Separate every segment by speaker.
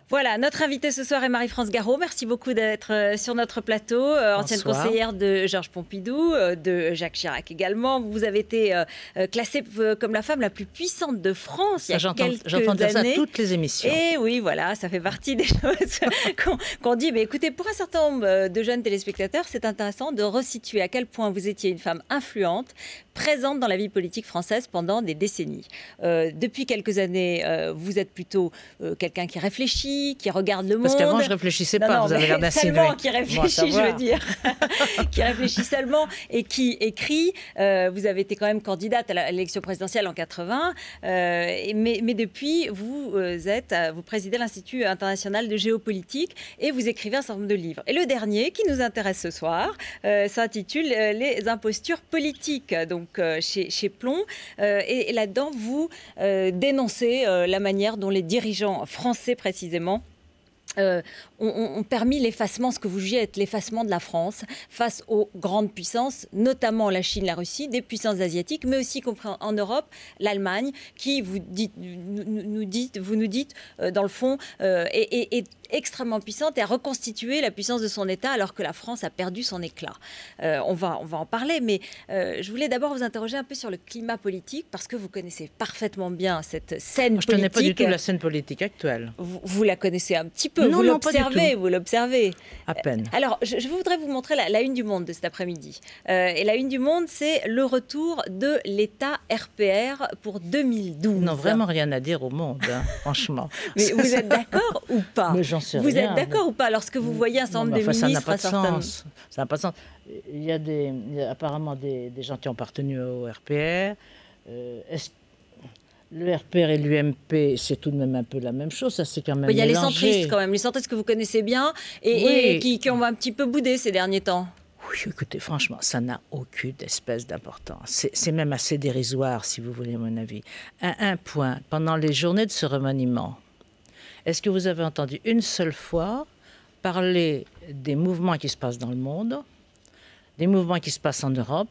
Speaker 1: Voilà, notre invitée ce soir est Marie-France Garot. Merci beaucoup d'être sur notre plateau. Ancienne conseillère de Georges Pompidou, de Jacques Chirac également. Vous avez été classée comme la femme la plus puissante de France il y a quelques années.
Speaker 2: J'entends ça à toutes les émissions.
Speaker 1: Et oui, voilà, ça fait partie des choses qu'on dit. Mais écoutez, pour un certain nombre de jeunes téléspectateurs, c'est intéressant de resituer à quel point vous étiez une femme influente, présente dans la vie politique française pendant des décennies. Depuis quelques années, vous êtes plutôt quelqu'un qui réfléchit, qui regarde le monde.
Speaker 2: Parce qu'avant, je réfléchissais pas, vous avez l'air d'insinuer.
Speaker 1: Seulement qui réfléchit, je veux dire. Qui réfléchit seulement et qui écrit. Vous avez été quand même candidate à l'élection présidentielle en 80. Mais depuis, vous présidez l'Institut international de géopolitique et vous écrivez un certain nombre de livres. Et le dernier, qui nous intéresse ce soir, s'intitule Les impostures politiques, donc chez Plomb. Et là-dedans, vous dénoncez la manière dont les dirigeants français, précisément, ont permis l'effacement, ce que vous jugez être l'effacement de la France face aux grandes puissances, notamment la Chine, la Russie, des puissances asiatiques, mais aussi compris en Europe, l'Allemagne, qui vous nous dites, dans le fond, est extrêmement puissante et a reconstitué la puissance de son État alors que la France a perdu son éclat. On va en parler, mais je voulais d'abord vous interroger un peu sur le climat politique parce que vous connaissez parfaitement bien cette scène politique.
Speaker 2: Je ne connais pas du tout la scène politique actuelle.
Speaker 1: Vous la connaissez un petit peu, vous l'observez.
Speaker 2: À peine.
Speaker 1: Alors, je voudrais vous montrer la une du Monde de cet après-midi. Et la une du Monde, c'est le retour de l'État RPR pour 2012.
Speaker 2: Non, vraiment rien à dire au Monde, hein, franchement.
Speaker 1: Mais vous êtes d'accord ou pas?
Speaker 2: Mais j'en sais
Speaker 1: vous
Speaker 2: rien.
Speaker 1: Êtes d'accord ou pas lorsque vous voyez un certain nombre de ministres?
Speaker 2: Ça n'a pas de sens. Ça n'a pas de sens. Il y a apparemment des gens qui ont appartenu au RPR. Le RPR et l'UMP, c'est tout de même un peu la même chose. Ça, c'est quand même
Speaker 1: il y a
Speaker 2: mélangé.
Speaker 1: Les centristes, quand même. Les centristes que vous connaissez bien et qui ont un petit peu boudé ces derniers temps.
Speaker 2: Oui, écoutez, franchement, ça n'a aucune espèce d'importance. C'est même assez dérisoire, si vous voulez mon avis. Un point, pendant les journées de ce remaniement, est-ce que vous avez entendu une seule fois parler des mouvements qui se passent dans le monde, des mouvements qui se passent en Europe,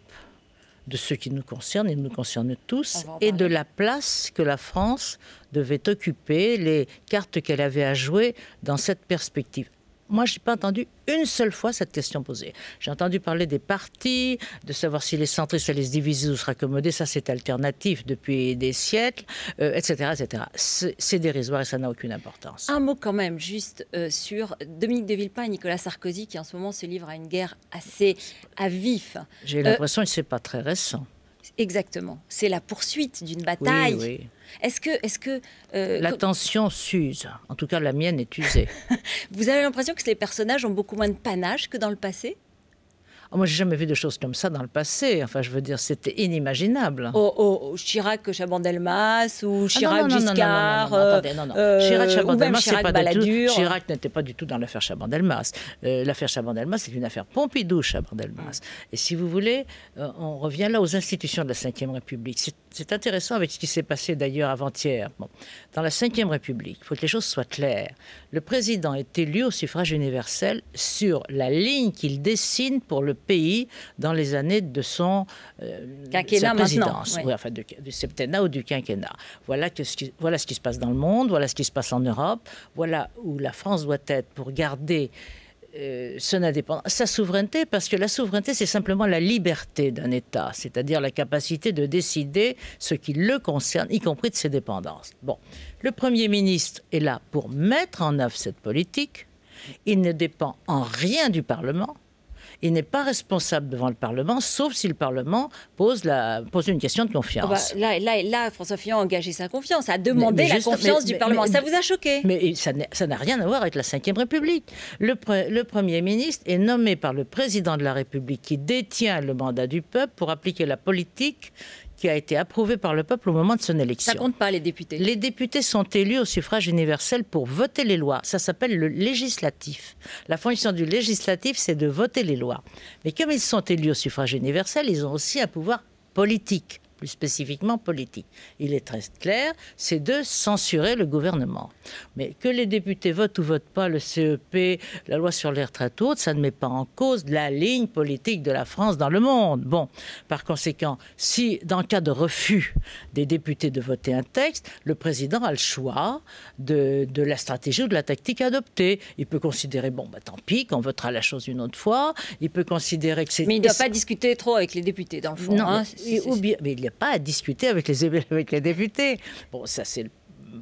Speaker 2: de ceux qui nous concernent, ils nous concernent tous, et de la place que la France devait occuper, les cartes qu'elle avait à jouer dans cette perspective? Moi, je n'ai pas entendu une seule fois cette question posée. J'ai entendu parler des partis, de savoir si les centristes allaient se diviser ou se raccommoder. Ça, c'est alternatif depuis des siècles, etc., etc. C'est dérisoire et ça n'a aucune importance.
Speaker 1: Un mot quand même, juste sur Dominique de Villepin et Nicolas Sarkozy, qui en ce moment se livrent à une guerre assez à vif.
Speaker 2: J'ai l'impression que ce n'est pas très récent.
Speaker 1: Exactement. C'est la poursuite d'une bataille.
Speaker 2: Oui, oui.
Speaker 1: Est-ce que
Speaker 2: la tension s'use. En tout cas, la mienne est usée.
Speaker 1: Vous avez l'impression que les personnages ont beaucoup moins de panache que dans le passé?
Speaker 2: Moi, j'ai jamais vu de choses comme ça dans le passé. Enfin, je veux dire, c'était inimaginable.
Speaker 1: Chirac, Chaban-Delmas ou Chirac, Giscard.
Speaker 2: Non. Chirac, Chaban-Delmas, c'est pas du tout. Chirac n'était pas du tout dans l'affaire Chaban-Delmas. L'affaire Chaban-Delmas, c'est une affaire Pompidou-Chaban-Delmas. Et si vous voulez, on revient là aux institutions de la Ve République. C'est intéressant avec ce qui s'est passé d'ailleurs avant-hier. Bon. Dans la Ve République, il faut que les choses soient claires. Le président est élu au suffrage universel sur la ligne qu'il dessine pour le pays dans les années de sa présidence,
Speaker 1: oui.
Speaker 2: Enfin du septennat ou du quinquennat. Voilà ce qui se passe dans le monde, voilà ce qui se passe en Europe, voilà où la France doit être pour garder son indépendance, sa souveraineté, parce que la souveraineté, c'est simplement la liberté d'un État, c'est-à-dire la capacité de décider ce qui le concerne, y compris de ses dépendances. Bon, le Premier ministre est là pour mettre en œuvre cette politique. Il ne dépend en rien du Parlement. Il n'est pas responsable devant le Parlement, sauf si le Parlement pose une question de confiance.
Speaker 1: Là, François Fillon a engagé sa confiance, a demandé la confiance du Parlement. Ça vous a choqué?
Speaker 2: Mais ça n'a rien à voir avec la Ve République. Le Premier ministre est nommé par le Président de la République qui détient le mandat du peuple pour appliquer la politique qui a été approuvée par le peuple au moment de son élection.
Speaker 1: Ça compte pas, les députés?
Speaker 2: Les députés sont élus au suffrage universel pour voter les lois. Ça s'appelle le législatif. La fonction du législatif, c'est de voter les lois. Mais comme ils sont élus au suffrage universel, ils ont aussi un pouvoir politique, plus spécifiquement politique. Il est très clair, c'est de censurer le gouvernement. Mais que les députés votent ou votent pas le CEP, la loi sur les retraites hautes, ça ne met pas en cause la ligne politique de la France dans le monde. Bon, par conséquent, si dans le cas de refus des députés de voter un texte, le président a le choix de la stratégie ou de la tactique adoptée. Il peut considérer, bon, bah, tant pis, qu'on votera la chose une autre fois. Il peut considérer que c'est...
Speaker 1: Mais il ne doit pas discuter trop avec les députés, dans le fond.
Speaker 2: Non,
Speaker 1: hein.
Speaker 2: mais il n'y a pas à discuter avec les députés. Bon, ça c'est le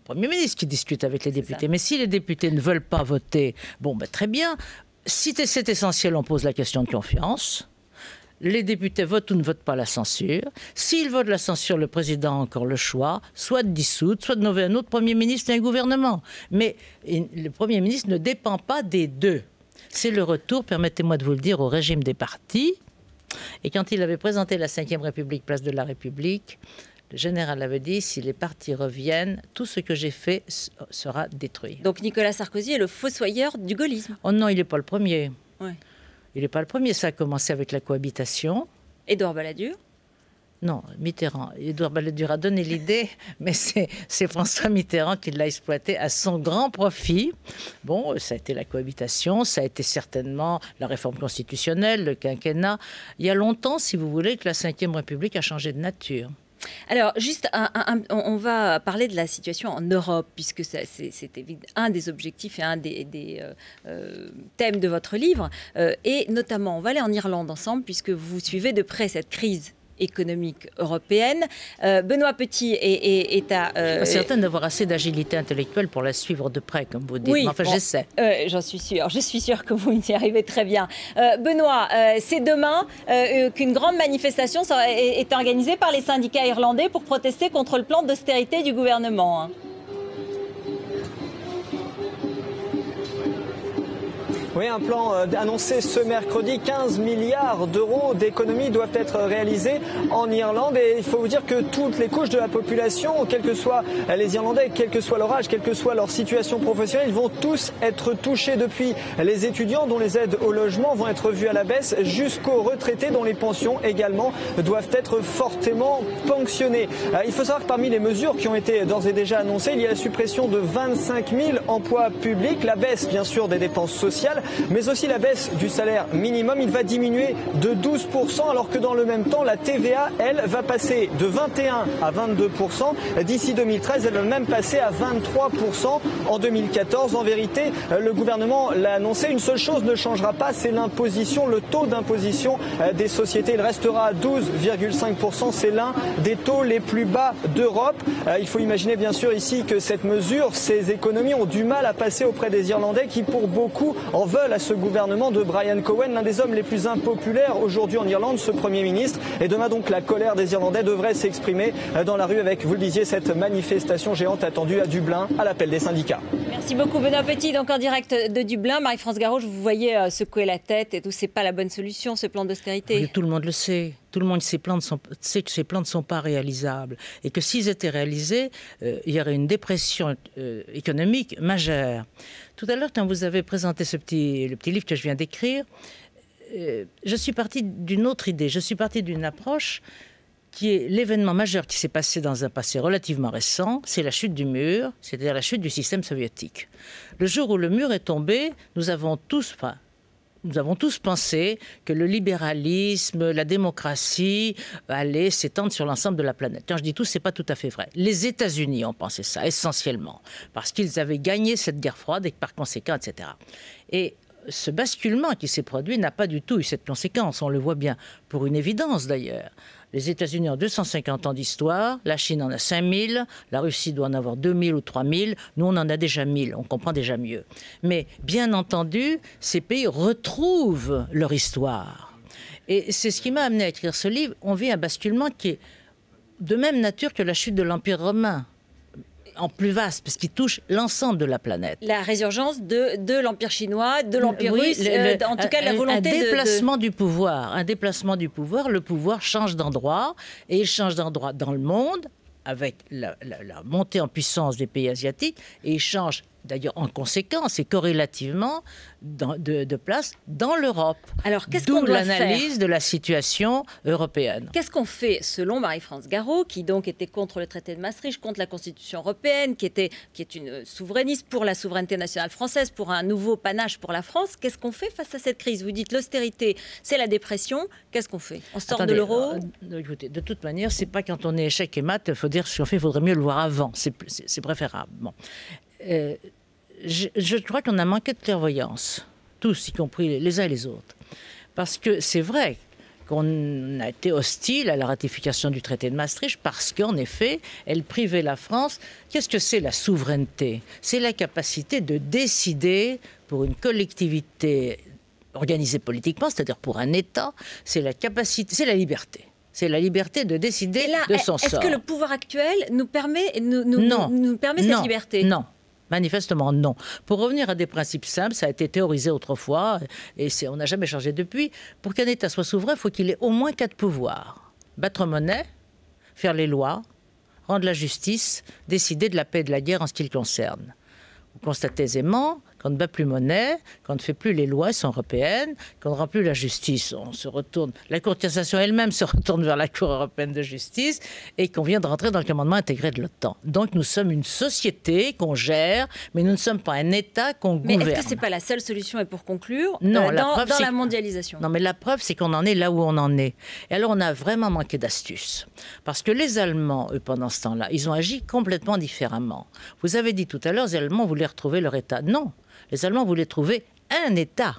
Speaker 2: Premier ministre qui discute avec les députés. Mais si les députés ne veulent pas voter, bon, ben, très bien. Si c'est essentiel, on pose la question de confiance. Les députés votent ou ne votent pas la censure. S'ils votent la censure, le président a encore le choix, soit de dissoudre, soit de nommer un autre Premier ministre et un gouvernement. Mais le Premier ministre ne dépend pas des deux. C'est le retour, permettez-moi de vous le dire, au régime des partis. Et quand il avait présenté la Ve République, place de la République, le général avait dit, si les partis reviennent, tout ce que j'ai fait sera détruit.
Speaker 1: Donc Nicolas Sarkozy est le fossoyeur du gaullisme.
Speaker 2: Oh non, il n'est pas le premier.
Speaker 1: Ouais.
Speaker 2: Il n'est pas le premier. Ça a commencé avec la cohabitation.
Speaker 1: Édouard Balladur.
Speaker 2: Non, Mitterrand. Édouard Balladur a donné l'idée, mais c'est François Mitterrand qui l'a exploité à son grand profit. Bon, ça a été la cohabitation, ça a été certainement la réforme constitutionnelle, le quinquennat. Il y a longtemps, si vous voulez, que la Ve République a changé de nature.
Speaker 1: Alors, juste, on va parler de la situation en Europe, puisque c'est un des objectifs et un des thèmes de votre livre. Et notamment, on va aller en Irlande ensemble, puisque vous suivez de près cette crise économique européenne. Benoît Petit est à...
Speaker 2: Je suis pas certaine d'avoir assez d'agilité intellectuelle pour la suivre de près, comme vous dites.
Speaker 1: Oui,
Speaker 2: mais enfin,
Speaker 1: bon,
Speaker 2: j'essaie.
Speaker 1: J'en suis sûre. Je suis sûre que vous y arrivez très bien. Benoît, c'est demain qu'une grande manifestation est organisée par les syndicats irlandais pour protester contre le plan d'austérité du gouvernement.
Speaker 3: Oui, un plan annoncé ce mercredi, 15 milliards d'euros d'économies doivent être réalisés en Irlande. Et il faut vous dire que toutes les couches de la population, quels que soient les Irlandais, quel que soit leur âge, quelle que soit leur situation professionnelle, ils vont tous être touchés, depuis les étudiants dont les aides au logement vont être vues à la baisse, jusqu'aux retraités dont les pensions également doivent être fortement ponctionnées. Il faut savoir que parmi les mesures qui ont été d'ores et déjà annoncées, il y a la suppression de 25 000 emplois publics, la baisse bien sûr des dépenses sociales, mais aussi la baisse du salaire minimum. Il va diminuer de 12%, alors que dans le même temps, la TVA, elle, va passer de 21 à 22%. D'ici 2013, elle va même passer à 23% en 2014. En vérité, le gouvernement l'a annoncé, une seule chose ne changera pas, c'est l'imposition, le taux d'imposition des sociétés. Il restera à 12,5%. C'est l'un des taux les plus bas d'Europe. Il faut imaginer bien sûr ici que cette mesure, ces économies ont du mal à passer auprès des Irlandais qui, pour beaucoup, en veulent à ce gouvernement de Brian Cowen, l'un des hommes les plus impopulaires aujourd'hui en Irlande, ce Premier ministre. Et demain donc, la colère des Irlandais devrait s'exprimer dans la rue avec, vous le disiez, cette manifestation géante attendue à Dublin à l'appel des syndicats.
Speaker 1: Merci beaucoup Benoît Petit. Donc en direct de Dublin, Marie-France Garot, je vous voyais secouer la tête et tout. C'est pas la bonne solution, ce plan d'austérité.
Speaker 2: Oui, tout le monde le sait. Tout le monde sait que ces plans ne sont pas réalisables. Et que s'ils étaient réalisés, il y aurait une dépression économique majeure. Tout à l'heure, quand vous avez présenté le petit livre que je viens d'écrire, je suis partie d'une autre idée. Je suis partie d'une approche qui est l'événement majeur qui s'est passé dans un passé relativement récent, c'est la chute du mur, c'est-à-dire la chute du système soviétique. Le jour où le mur est tombé, nous avons tous pensé que le libéralisme, la démocratie allaient s'étendre sur l'ensemble de la planète. Quand je dis tous, ce n'est pas tout à fait vrai. Les États-Unis ont pensé ça, essentiellement, parce qu'ils avaient gagné cette guerre froide et par conséquent, etc. Et ce basculement qui s'est produit n'a pas du tout eu cette conséquence. On le voit bien, pour une évidence d'ailleurs. Les États-Unis ont 250 ans d'histoire, la Chine en a 5000, la Russie doit en avoir 2000 ou 3000, nous on en a déjà 1000, on comprend déjà mieux. Mais bien entendu, ces pays retrouvent leur histoire. Et c'est ce qui m'a amené à écrire ce livre. On vit un basculement qui est de même nature que la chute de l'Empire romain, en plus vaste, parce qu'il touche l'ensemble de la planète.
Speaker 1: La résurgence de l'Empire chinois, de l'Empire russe, en tout cas la volonté
Speaker 2: un déplacement du pouvoir. Un déplacement du pouvoir, le pouvoir change d'endroit, et il change d'endroit dans le monde, avec la montée en puissance des pays asiatiques, et il change d'ailleurs en conséquence et corrélativement de place dans l'Europe.
Speaker 1: Alors, qu'est-ce qu'on
Speaker 2: D'où
Speaker 1: doit
Speaker 2: l'analyse
Speaker 1: faire
Speaker 2: de la situation européenne.
Speaker 1: Qu'est-ce qu'on fait selon Marie-France Garot, qui donc était contre le traité de Maastricht, contre la Constitution européenne, qui est une souverainiste pour la souveraineté nationale française, pour un nouveau panache pour la France? Qu'est-ce qu'on fait face à cette crise? Vous dites l'austérité, c'est la dépression. Qu'est-ce qu'on fait? On sort de l'euro?
Speaker 2: Écoutez, de toute manière, c'est pas quand on est échec et mat, il faut dire ce qu'on fait, il faudrait mieux le voir avant. C'est préférable. Bon. Je crois qu'on a manqué de clairvoyance, tous, y compris les uns et les autres. Parce que c'est vrai qu'on a été hostile à la ratification du traité de Maastricht parce qu'en effet, elle privait la France. Qu'est-ce que c'est la souveraineté? C'est la capacité de décider pour une collectivité organisée politiquement, c'est-à-dire pour un État, c'est la capacité, c'est la liberté. C'est la liberté de décider de son sort.
Speaker 1: Est-ce que le pouvoir actuel nous permet cette liberté?
Speaker 2: Non. Manifestement, non. Pour revenir à des principes simples, ça a été théorisé autrefois, et on n'a jamais changé depuis. Pour qu'un État soit souverain, il faut qu'il ait au moins 4 pouvoirs. Battre monnaie, faire les lois, rendre la justice, décider de la paix et de la guerre en ce qui le concerne. Vous constatez aisément qu'on ne bat plus monnaie, qu'on ne fait plus les lois, elles sont européennes, qu'on ne rend plus la justice, on se retourne, la Cour de cassation elle-même se retourne vers la Cour européenne de justice et qu'on vient de rentrer dans le commandement intégré de l'OTAN. Donc nous sommes une société qu'on gère, mais nous ne sommes pas un État qu'on gouverne.
Speaker 1: Mais est-ce que ce n'est pas la seule solution, et pour conclure,
Speaker 2: non,
Speaker 1: dans la mondialisation?
Speaker 2: Non, mais la preuve, c'est qu'on en est là où on en est. Et alors on a vraiment manqué d'astuces. Parce que les Allemands, eux, pendant ce temps-là, ils ont agi complètement différemment. Vous avez dit tout à l'heure, les Allemands voulaient retrouver leur État. Non. Les Allemands voulaient trouver un État,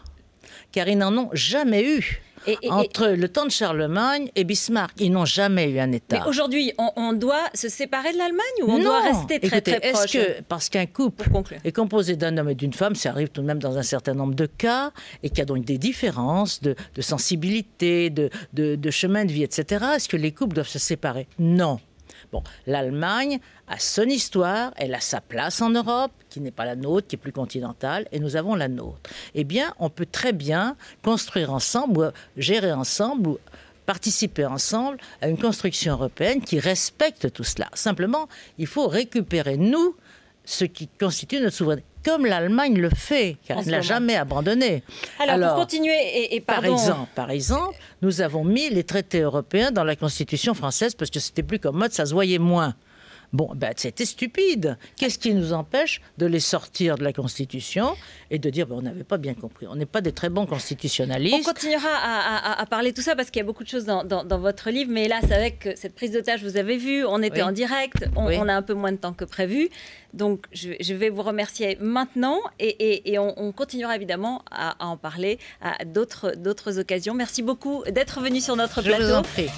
Speaker 2: car ils n'en ont jamais eu. Entre le temps de Charlemagne et Bismarck, ils n'ont jamais eu un État.
Speaker 1: Mais aujourd'hui, on doit se séparer de l'Allemagne ou on doit rester très proche?
Speaker 2: Parce qu'un couple est composé d'un homme et d'une femme, ça arrive tout de même dans un certain nombre de cas, et qu'il y a donc des différences de sensibilité, de chemin de vie, etc. Est-ce que les couples doivent se séparer? Non. Bon, l'Allemagne a son histoire, elle a sa place en Europe, qui n'est pas la nôtre, qui est plus continentale, et nous avons la nôtre. Eh bien, on peut très bien construire ensemble, ou gérer ensemble, ou participer ensemble à une construction européenne qui respecte tout cela. Simplement, il faut récupérer, nous, ce qui constitue notre souveraineté. Comme l'Allemagne le fait, car elle ne l'a jamais abandonné.
Speaker 1: Alors, pour continuer,
Speaker 2: par exemple, nous avons mis les traités européens dans la Constitution française parce que c'était plus commode, ça se voyait moins. Bon, c'était stupide. Qu'est-ce qui nous empêche de les sortir de la Constitution et de dire on n'avait pas bien compris. On n'est pas des très bons constitutionnalistes.
Speaker 1: On continuera à parler de tout ça parce qu'il y a beaucoup de choses dans votre livre. Mais hélas, avec cette prise d'otage, vous avez vu, on était en direct, on a un peu moins de temps que prévu. Donc, je vais vous remercier maintenant et on continuera évidemment à en parler à d'autres occasions. Merci beaucoup d'être venu sur notre plateau.
Speaker 2: Je vous en prie.